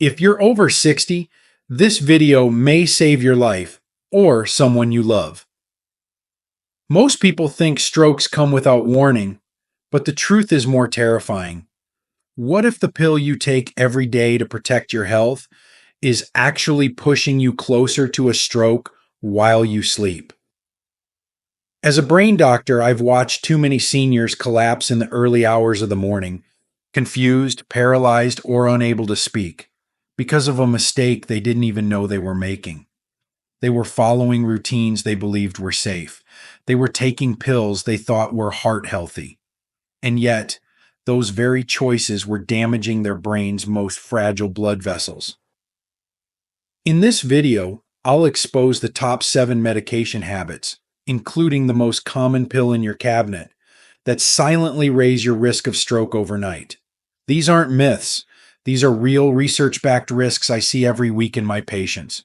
If you're over 60, this video may save your life or someone you love. Most people think strokes come without warning, but the truth is more terrifying. What if the pill you take every day to protect your health is actually pushing you closer to a stroke while you sleep? As a brain doctor, I've watched too many seniors collapse in the early hours of the morning, confused, paralyzed, or unable to speak, because of a mistake they didn't even know they were making. They were following routines they believed were safe. They were taking pills they thought were heart healthy. And yet, those very choices were damaging their brain's most fragile blood vessels. In this video, I'll expose the top 7 medication habits, including the most common pill in your cabinet, that silently raise your risk of stroke overnight. These aren't myths. These are real research-backed risks I see every week in my patients.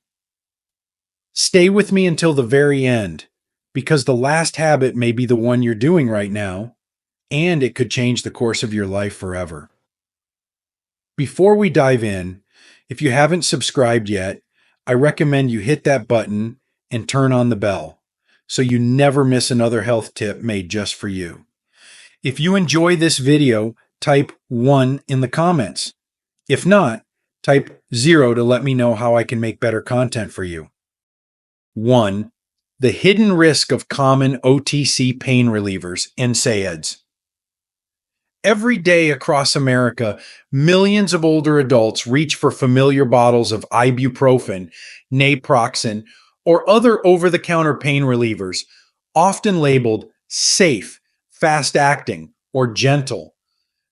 Stay with me until the very end, because the last habit may be the one you're doing right now, and it could change the course of your life forever. Before we dive in, if you haven't subscribed yet, I recommend you hit that button and turn on the bell, so you never miss another health tip made just for you. If you enjoy this video, type 1 in the comments. If not, type 0 to let me know how I can make better content for you. 1. The hidden risk of common OTC pain relievers, NSAIDs. Every day across America, millions of older adults reach for familiar bottles of ibuprofen, naproxen, or other over-the-counter pain relievers, often labeled safe, fast-acting, or gentle.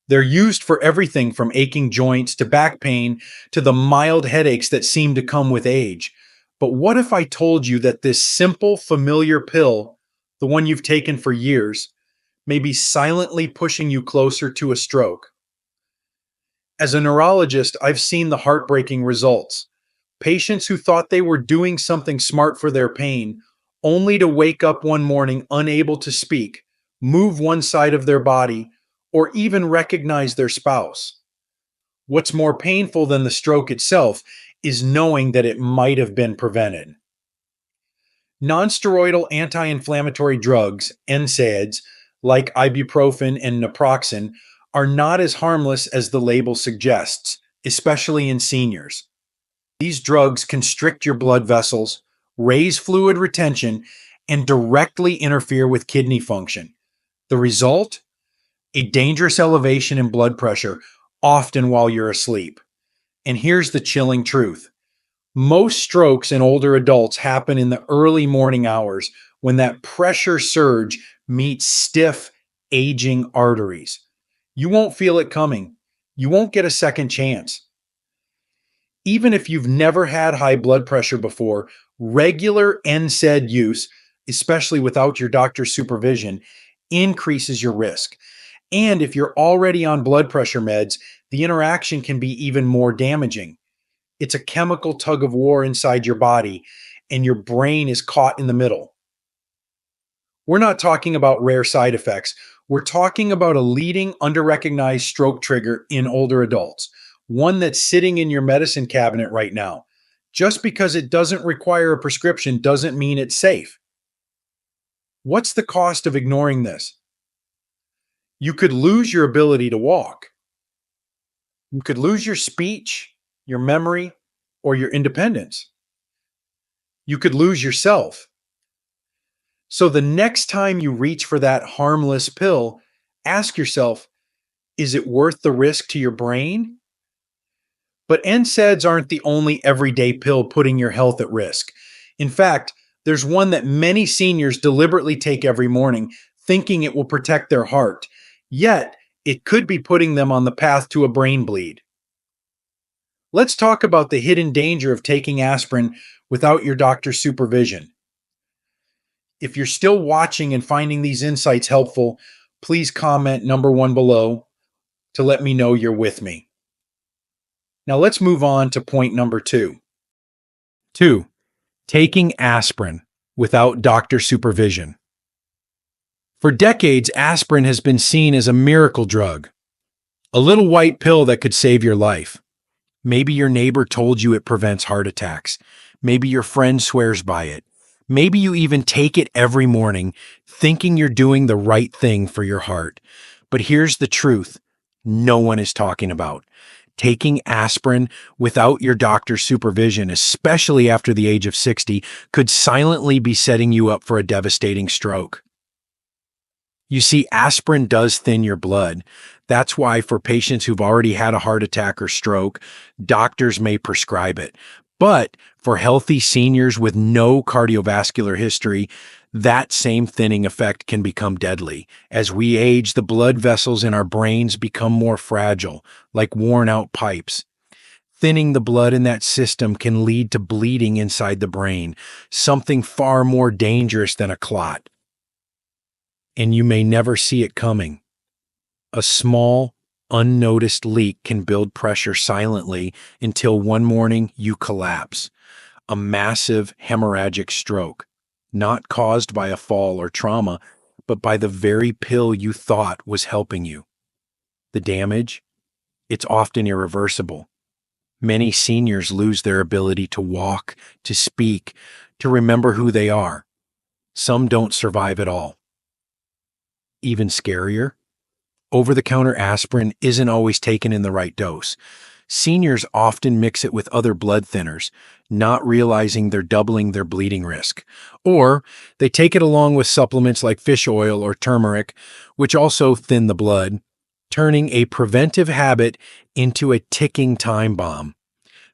They're used for everything from aching joints to back pain to the mild headaches that seem to come with age. But what if I told you that this simple, familiar pill, the one you've taken for years, may be silently pushing you closer to a stroke? As a neurologist, I've seen the heartbreaking results. Patients who thought they were doing something smart for their pain, only to wake up one morning unable to speak, move one side of their body, or even recognize their spouse. What's more painful than the stroke itself is knowing that it might have been prevented. Nonsteroidal anti-inflammatory drugs, NSAIDs, like ibuprofen and naproxen, are not as harmless as the label suggests, especially in seniors. These drugs constrict your blood vessels, raise fluid retention, and directly interfere with kidney function. The result? A dangerous elevation in blood pressure, often while you're asleep. And here's the chilling truth. Most strokes in older adults happen in the early morning hours when that pressure surge meets stiff, aging arteries. You won't feel it coming. You won't get a second chance. Even if you've never had high blood pressure before, regular NSAID use, especially without your doctor's supervision, increases your risk. And if you're already on blood pressure meds, the interaction can be even more damaging. It's a chemical tug of war inside your body, and your brain is caught in the middle. We're not talking about rare side effects. We're talking about a leading underrecognized stroke trigger in older adults, one that's sitting in your medicine cabinet right now. Just because it doesn't require a prescription doesn't mean it's safe. What's the cost of ignoring this? You could lose your ability to walk. You could lose your speech, your memory, or your independence. You could lose yourself. So the next time you reach for that harmless pill, ask yourself, is it worth the risk to your brain? But NSAIDs aren't the only everyday pill putting your health at risk. In fact, there's one that many seniors deliberately take every morning, thinking it will protect their heart. Yet, it could be putting them on the path to a brain bleed. Let's talk about the hidden danger of taking aspirin without your doctor's supervision. If you're still watching and finding these insights helpful, please comment number 1 below to let me know you're with me. Now let's move on to point number 2. 2. Taking aspirin without doctor supervision. For decades, aspirin has been seen as a miracle drug, a little white pill that could save your life. Maybe your neighbor told you it prevents heart attacks. Maybe your friend swears by it. Maybe you even take it every morning, thinking you're doing the right thing for your heart. But here's the truth no one is talking about. Taking aspirin without your doctor's supervision, especially after the age of 60, could silently be setting you up for a devastating stroke. You see, aspirin does thin your blood. That's why, for patients who've already had a heart attack or stroke, doctors may prescribe it. But for healthy seniors with no cardiovascular history, that same thinning effect can become deadly. As we age, the blood vessels in our brains become more fragile, like worn out pipes. Thinning the blood in that system can lead to bleeding inside the brain, something far more dangerous than a clot. And you may never see it coming. A small, unnoticed leak can build pressure silently until one morning you collapse. A massive hemorrhagic stroke, not caused by a fall or trauma, but by the very pill you thought was helping you. The damage? It's often irreversible. Many seniors lose their ability to walk, to speak, to remember who they are. Some don't survive at all. Even scarier, over-the-counter aspirin isn't always taken in the right dose. Seniors often mix it with other blood thinners, not realizing they're doubling their bleeding risk. Or they take it along with supplements like fish oil or turmeric, which also thin the blood, turning a preventive habit into a ticking time bomb.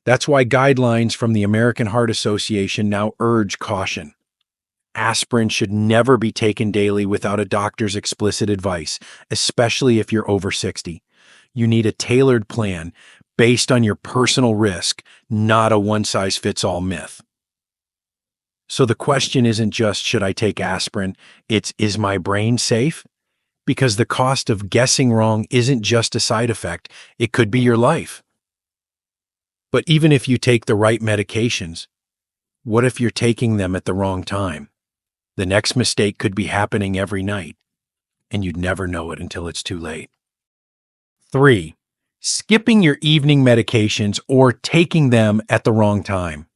That's why guidelines from the American Heart Association now urge caution. Aspirin should never be taken daily without a doctor's explicit advice, especially if you're over 60. You need a tailored plan based on your personal risk, not a one-size-fits-all myth. So the question isn't just, should I take aspirin? It's, is my brain safe? Because the cost of guessing wrong isn't just a side effect, it could be your life. But even if you take the right medications, what if you're taking them at the wrong time? The next mistake could be happening every night, and you'd never know it until it's too late. 3. Skipping your evening medications or taking them at the wrong time.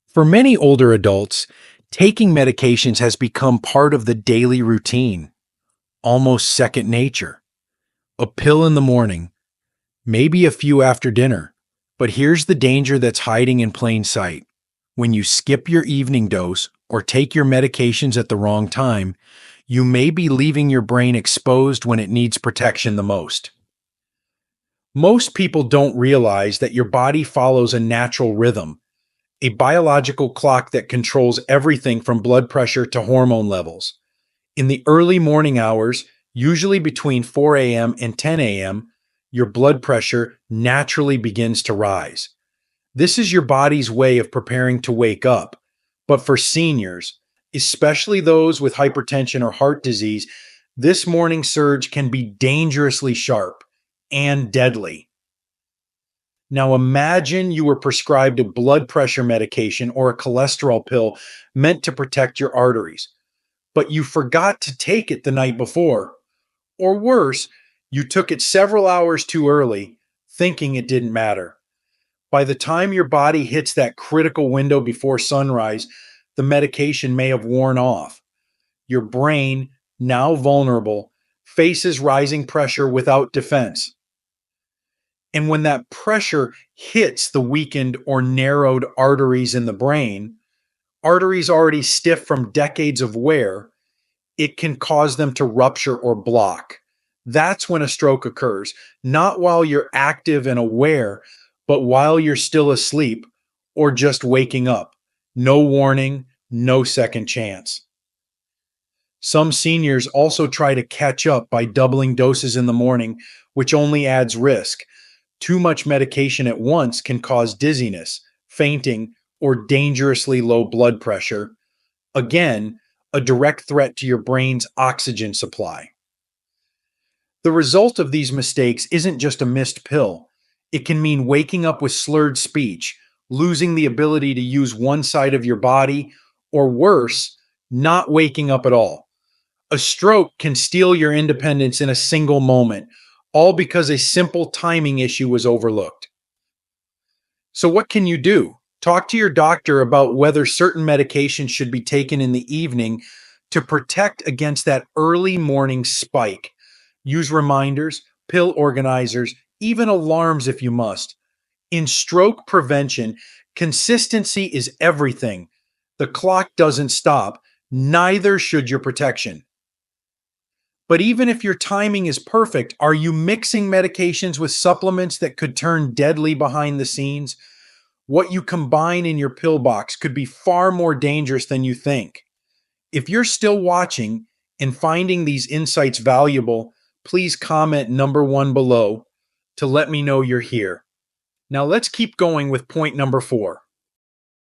For many older adults, taking medications has become part of the daily routine, almost second nature. A pill in the morning, maybe a few after dinner. But here's the danger that's hiding in plain sight. When you skip your evening dose or take your medications at the wrong time, you may be leaving your brain exposed when it needs protection the most. Most people don't realize that your body follows a natural rhythm, a biological clock that controls everything from blood pressure to hormone levels. In the early morning hours, usually between 4 a.m. and 10 a.m., your blood pressure naturally begins to rise. This is your body's way of preparing to wake up. But for seniors, especially those with hypertension or heart disease, this morning surge can be dangerously sharp and deadly. Now imagine you were prescribed a blood pressure medication or a cholesterol pill meant to protect your arteries, but you forgot to take it the night before. Or worse, you took it several hours too early, thinking it didn't matter. By the time your body hits that critical window before sunrise, the medication may have worn off. Your brain, now vulnerable, faces rising pressure without defense. And when that pressure hits the weakened or narrowed arteries in the brain, arteries already stiff from decades of wear, it can cause them to rupture or block. That's when a stroke occurs, not while you're active and aware, but while you're still asleep or just waking up. No warning, no second chance. Some seniors also try to catch up by doubling doses in the morning, which only adds risk. Too much medication at once can cause dizziness, fainting, or dangerously low blood pressure. Again, a direct threat to your brain's oxygen supply. The result of these mistakes isn't just a missed pill. It can mean waking up with slurred speech, losing the ability to use one side of your body, or worse, not waking up at all. A stroke can steal your independence in a single moment, all because a simple timing issue was overlooked. So, what can you do? Talk to your doctor about whether certain medications should be taken in the evening to protect against that early morning spike. Use reminders, pill organizers, even alarms if you must. In stroke prevention, consistency is everything. The clock doesn't stop, neither should your protection. But even if your timing is perfect, are you mixing medications with supplements that could turn deadly behind the scenes? What you combine in your pill box could be far more dangerous than you think. If you're still watching and finding these insights valuable, please comment number 1 below to let me know you're here. Now let's keep going with point number 4.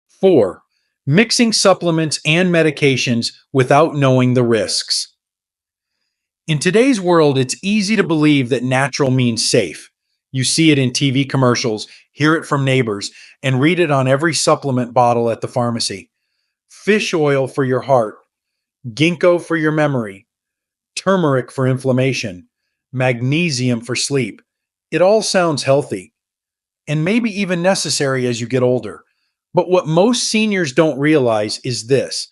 4. Mixing supplements and medications without knowing the risks. In today's world, it's easy to believe that natural means safe. You see it in TV commercials, hear it from neighbors, and read it on every supplement bottle at the pharmacy. Fish oil for your heart, ginkgo for your memory, turmeric for inflammation, magnesium for sleep. It all sounds healthy and maybe even necessary as you get older. But what most seniors don't realize is this: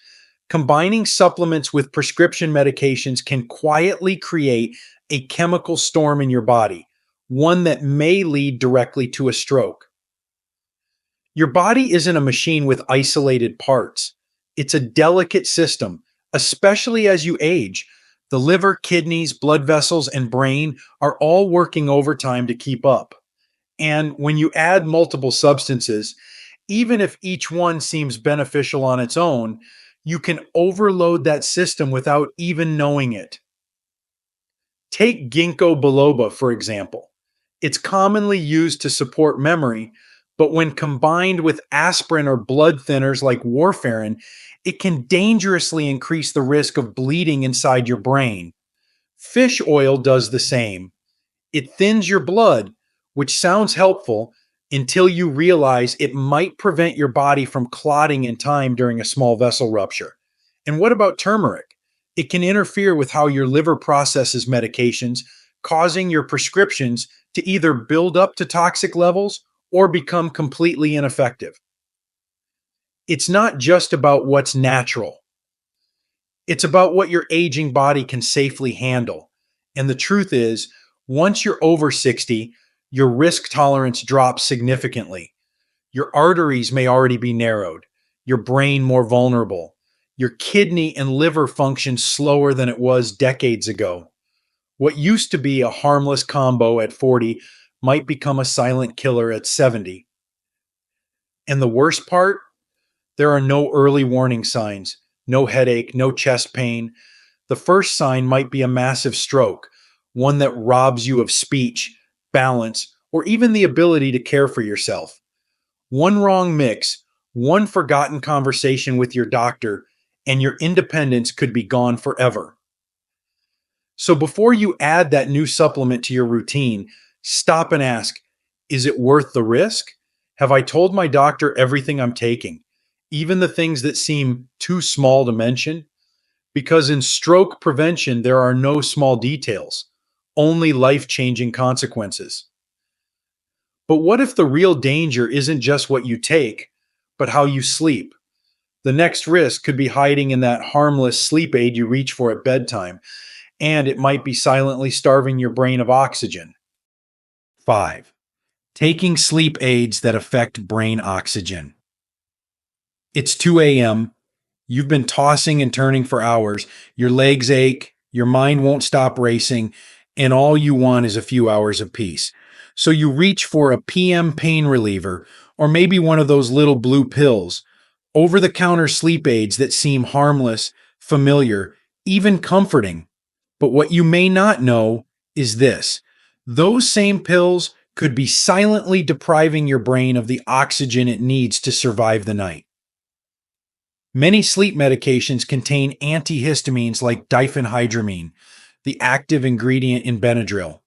combining supplements with prescription medications can quietly create a chemical storm in your body, one that may lead directly to a stroke. Your body isn't a machine with isolated parts. It's a delicate system, especially as you age. The liver, kidneys, blood vessels, and brain are all working overtime to keep up. And when you add multiple substances, even if each one seems beneficial on its own, you can overload that system without even knowing it. Take ginkgo biloba, for example. It's commonly used to support memory, but when combined with aspirin or blood thinners like warfarin, it can dangerously increase the risk of bleeding inside your brain. Fish oil does the same. It thins your blood, which sounds helpful until you realize it might prevent your body from clotting in time during a small vessel rupture. And what about turmeric? It can interfere with how your liver processes medications, causing your prescriptions to either build up to toxic levels or become completely ineffective. It's not just about what's natural. It's about what your aging body can safely handle. And the truth is, once you're over 60, your risk tolerance drops significantly. Your arteries may already be narrowed, your brain more vulnerable, your kidney and liver function slower than it was decades ago. What used to be a harmless combo at 40 might become a silent killer at 70. And the worst part? There are no early warning signs, no headache, no chest pain. The first sign might be a massive stroke, one that robs you of speech, balance, or even the ability to care for yourself. One wrong mix, one forgotten conversation with your doctor, and your independence could be gone forever. So before you add that new supplement to your routine, stop and ask, is it worth the risk? Have I told my doctor everything I'm taking, even the things that seem too small to mention? Because in stroke prevention, there are no small details, only life-changing consequences. But what if the real danger isn't just what you take, but how you sleep? The next risk could be hiding in that harmless sleep aid you reach for at bedtime, and it might be silently starving your brain of oxygen. 5. Taking sleep aids that affect brain oxygen. It's 2 a.m. You've been tossing and turning for hours. Your legs ache, your mind won't stop racing, and all you want is a few hours of peace. So you reach for a PM pain reliever, or maybe one of those little blue pills, over-the-counter sleep aids that seem harmless, familiar, even comforting. But what you may not know is this: those same pills could be silently depriving your brain of the oxygen it needs to survive the night. Many sleep medications contain antihistamines like diphenhydramine, the active ingredient in Benadryl.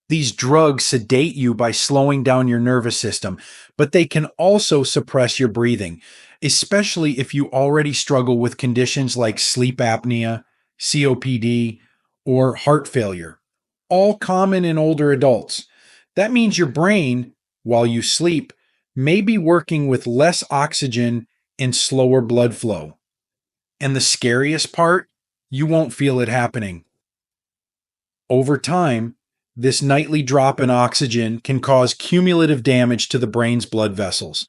These drugs sedate you by slowing down your nervous system, but they can also suppress your breathing, especially if you already struggle with conditions like sleep apnea, COPD, or heart failure, all common in older adults. That means your brain, while you sleep may be working with less oxygen and slower blood flow. And the scariest part, you won't feel it happening. Over time, this nightly drop in oxygen can cause cumulative damage to the brain's blood vessels.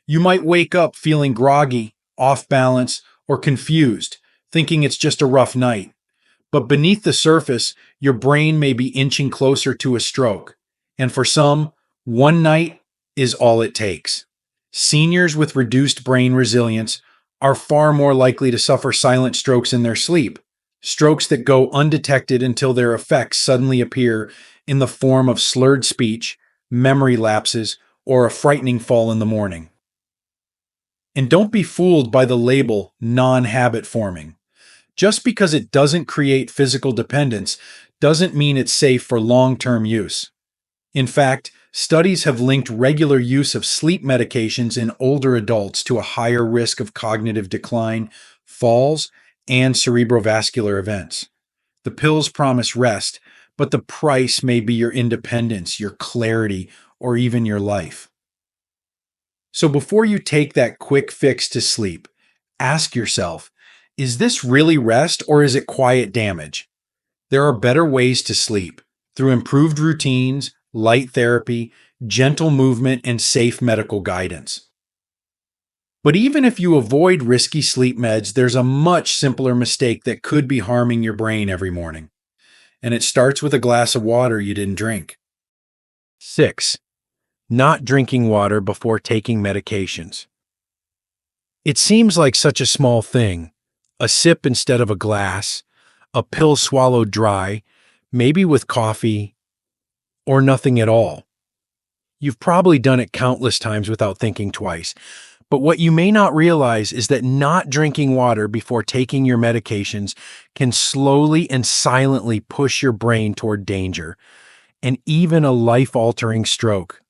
You might wake up feeling groggy, off balance, or confused, thinking it's just a rough night. But beneath the surface, your brain may be inching closer to a stroke. And for some, one night is all it takes. Seniors with reduced brain resilience are far more likely to suffer silent strokes in their sleep, strokes that go undetected until their effects suddenly appear in the form of slurred speech, memory lapses, or a frightening fall in the morning. And don't be fooled by the label non-habit forming. Just because it doesn't create physical dependence doesn't mean it's safe for long-term use. In fact, studies have linked regular use of sleep medications in older adults to a higher risk of cognitive decline, falls, and cerebrovascular events. The pills promise rest, but the price may be your independence, your clarity, or even your life. So before you take that quick fix to sleep, ask yourself, is this really rest or is it quiet damage? There are better ways to sleep through improved routines, light therapy, gentle movement, and safe medical guidance. But even if you avoid risky sleep meds, there's a much simpler mistake that could be harming your brain every morning. And it starts with a glass of water you didn't drink. 6. Not drinking water before taking medications. It seems like such a small thing. A sip instead of a glass, a pill swallowed dry, maybe with coffee, or nothing at all. You've probably done it countless times without thinking twice. But what you may not realize is that not drinking water before taking your medications can slowly and silently push your brain toward danger, and even a life-altering stroke.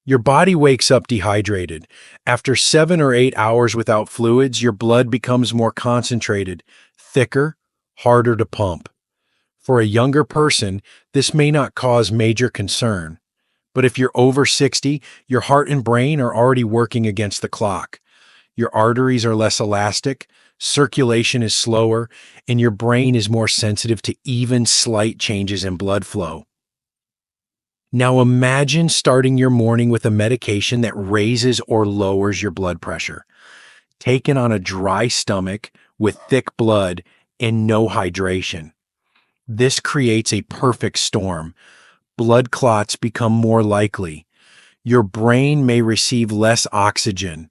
Your body wakes up dehydrated. After 7 or 8 hours without fluids, your blood becomes more concentrated, thicker, harder to pump. For a younger person, this may not cause major concern. But if you're over 60, your heart and brain are already working against the clock. Your arteries are less elastic, circulation is slower, and your brain is more sensitive to even slight changes in blood flow. Now imagine starting your morning with a medication that raises or lowers your blood pressure, taken on a dry stomach with thick blood and no hydration. This creates a perfect storm. Blood clots become more likely. Your brain may receive less oxygen.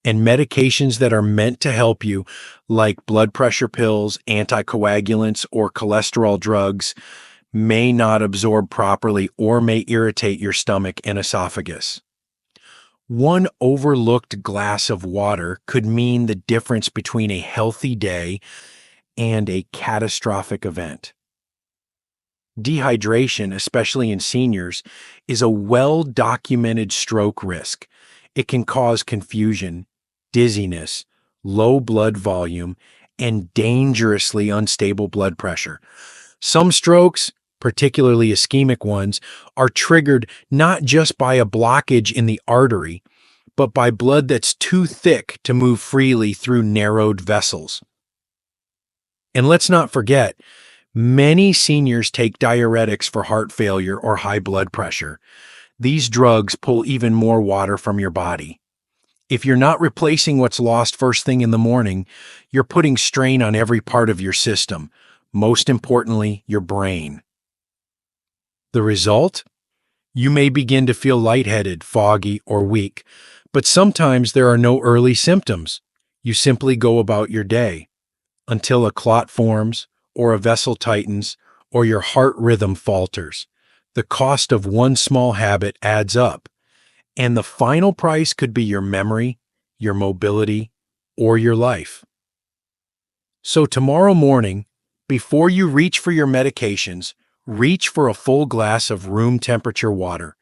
And medications that are meant to help you, like blood pressure pills, anticoagulants, or cholesterol drugs, may not absorb properly or may irritate your stomach and esophagus. One overlooked glass of water could mean the difference between a healthy day and a catastrophic event. Dehydration, especially in seniors, is a well-documented stroke risk. It can cause confusion, dizziness, low blood volume, and dangerously unstable blood pressure. Some strokes, particularly ischemic ones, are triggered not just by a blockage in the artery, but by blood that's too thick to move freely through narrowed vessels. And let's not forget, many seniors take diuretics for heart failure or high blood pressure. These drugs pull even more water from your body. If you're not replacing what's lost first thing in the morning, you're putting strain on every part of your system, most importantly, your brain. The result? You may begin to feel lightheaded, foggy, or weak, but sometimes there are no early symptoms. You simply go about your day until a clot forms, or a vessel tightens, or your heart rhythm falters. The cost of one small habit adds up, and the final price could be your memory, your mobility, or your life. So tomorrow morning, before you reach for your medications, reach for a full glass of room temperature water.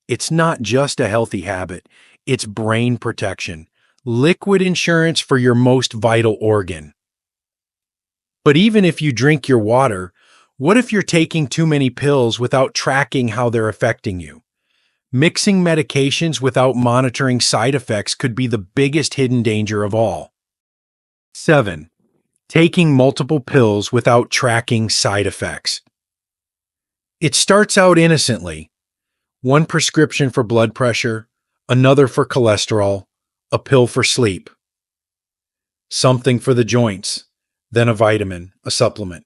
It's not just a healthy habit, it's brain protection, liquid insurance for your most vital organ. But even if you drink your water, what if you're taking too many pills without tracking how they're affecting you? Mixing medications without monitoring side effects could be the biggest hidden danger of all. 7. Taking multiple pills without tracking side effects. It starts out innocently. One prescription for blood pressure, another for cholesterol, a pill for sleep, something for the joints, then a vitamin, a supplement.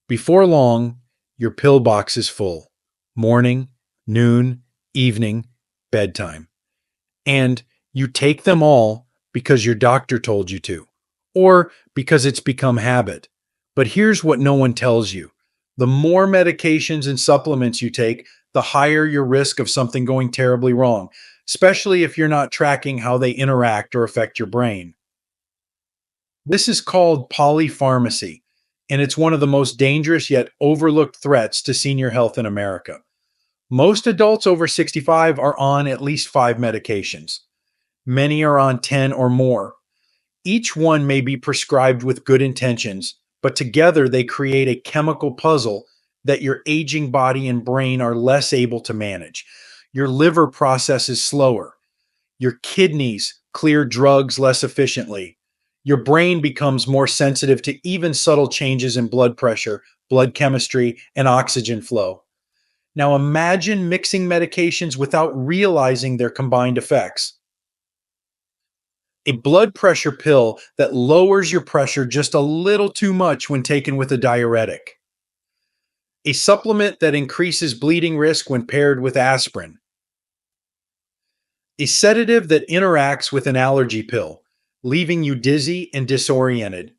Before long, your pill box is full. Morning, noon, evening, bedtime. And you take them all because your doctor told you to, or because it's become habit. But here's what no one tells you. The more medications and supplements you take, the higher your risk of something going terribly wrong, especially if you're not tracking how they interact or affect your brain. This is called polypharmacy, and it's one of the most dangerous yet overlooked threats to senior health in America. Most adults over 65 are on at least 5 medications. Many are on 10 or more. Each one may be prescribed with good intentions, but together they create a chemical puzzle that your aging body and brain are less able to manage. Your liver processes slower. Your kidneys clear drugs less efficiently. Your brain becomes more sensitive to even subtle changes in blood pressure, blood chemistry, and oxygen flow. Now imagine mixing medications without realizing their combined effects. A blood pressure pill that lowers your pressure just a little too much when taken with a diuretic. A supplement that increases bleeding risk when paired with aspirin. A sedative that interacts with an allergy pill, leaving you dizzy and disoriented.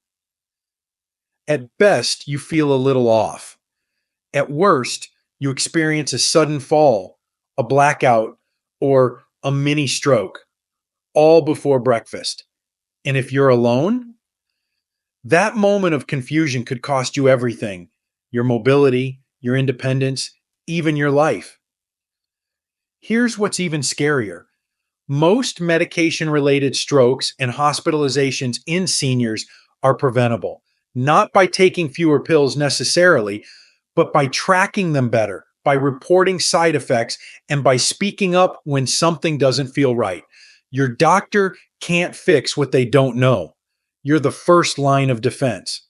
At best, you feel a little off. At worst, you experience a sudden fall, a blackout, or a mini stroke, all before breakfast. And if you're alone, that moment of confusion could cost you everything: your mobility, your independence, even your life. Here's what's even scarier. Most medication related strokes and hospitalizations in seniors are preventable, not by taking fewer pills necessarily, but by tracking them better, by reporting side effects, and by speaking up when something doesn't feel right. Your doctor can't fix what they don't know. You're the first line of defense.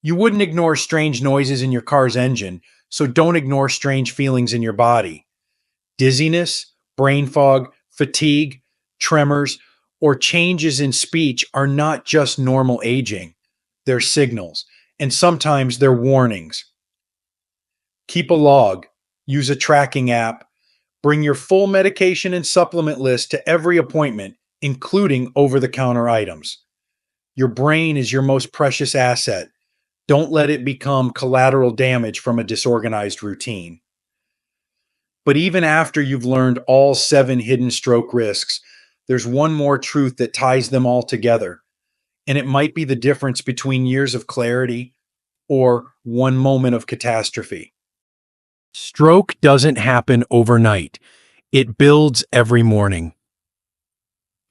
You wouldn't ignore strange noises in your car's engine, so don't ignore strange feelings in your body. Dizziness, brain fog, fatigue, tremors, or changes in speech are not just normal aging. They're signals, and sometimes they're warnings. Keep a log, use a tracking app, bring your full medication and supplement list to every appointment, including over-the-counter items. Your brain is your most precious asset. Don't let it become collateral damage from a disorganized routine. But even after you've learned all 7 hidden stroke risks, there's one more truth that ties them all together. And it might be the difference between years of clarity or one moment of catastrophe. Stroke doesn't happen overnight. It builds every morning.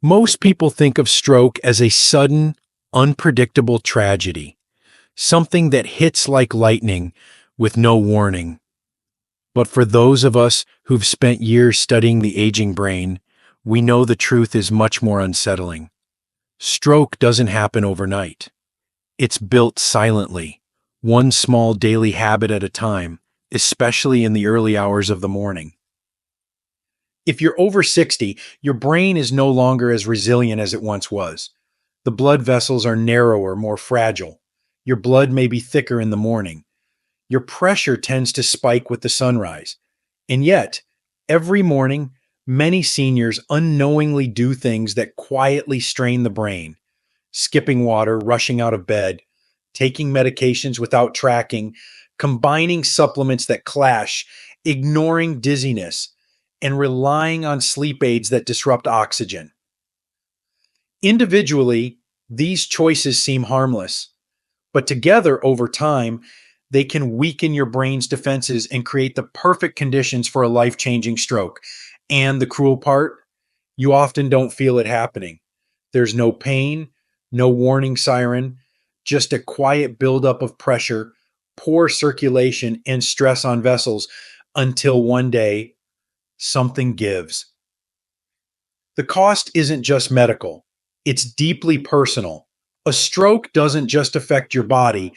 Most people think of stroke as a sudden, unpredictable tragedy, something that hits like lightning with no warning. But for those of us who've spent years studying the aging brain, we know the truth is much more unsettling. Stroke doesn't happen overnight. It's built silently, one small daily habit at a time, especially in the early hours of the morning. If you're over 60, your brain is no longer as resilient as it once was. The blood vessels are narrower, more fragile. Your blood may be thicker in the morning. Your pressure tends to spike with the sunrise. And yet, every morning, many seniors unknowingly do things that quietly strain the brain: skipping water, rushing out of bed, taking medications without tracking, combining supplements that clash, ignoring dizziness, and relying on sleep aids that disrupt oxygen. Individually, these choices seem harmless, but together over time, they can weaken your brain's defenses and create the perfect conditions for a life-changing stroke. And the cruel part, you often don't feel it happening. There's no pain, no warning siren, just a quiet buildup of pressure, poor circulation, and stress on vessels until one day something gives. The cost isn't just medical, it's deeply personal. A stroke doesn't just affect your body,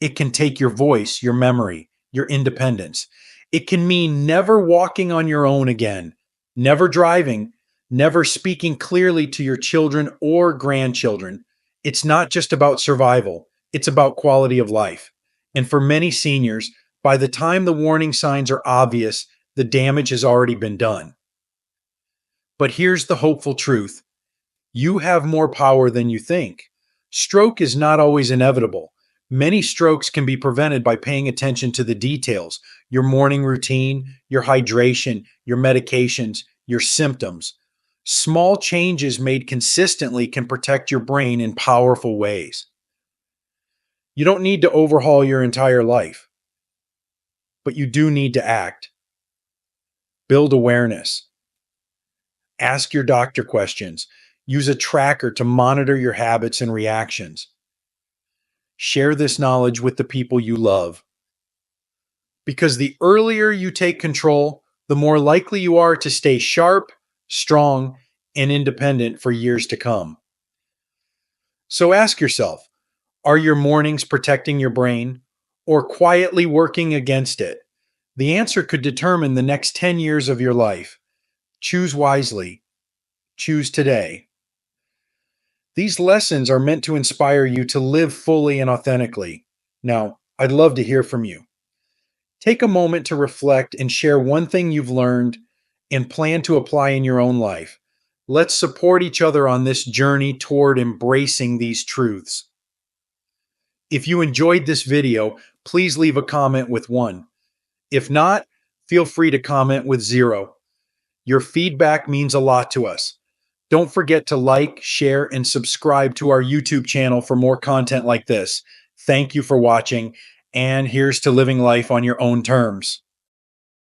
it can take your voice, your memory, your independence. It can mean never walking on your own again, never driving, never speaking clearly to your children or grandchildren. It's not just about survival, it's about quality of life. And for many seniors, by the time the warning signs are obvious, the damage has already been done. But here's the hopeful truth: you have more power than you think. Stroke is not always inevitable. Many strokes can be prevented by paying attention to the details: your morning routine, your hydration, your medications, your symptoms. Small changes made consistently can protect your brain in powerful ways. You don't need to overhaul your entire life, but you do need to act. Build awareness. Ask your doctor questions. Use a tracker to monitor your habits and reactions. Share this knowledge with the people you love. Because the earlier you take control, the more likely you are to stay sharp, strong, and independent for years to come. So ask yourself, are your mornings protecting your brain or quietly working against it? The answer could determine the next 10 years of your life. Choose wisely. Choose today. These lessons are meant to inspire you to live fully and authentically. Now, I'd love to hear from you. Take a moment to reflect and share one thing you've learned and plan to apply in your own life. Let's support each other on this journey toward embracing these truths. If you enjoyed this video, please leave a comment with 1. If not, feel free to comment with 0. Your feedback means a lot to us. Don't forget to like, share, and subscribe to our YouTube channel for more content like this. Thank you for watching, and here's to living life on your own terms.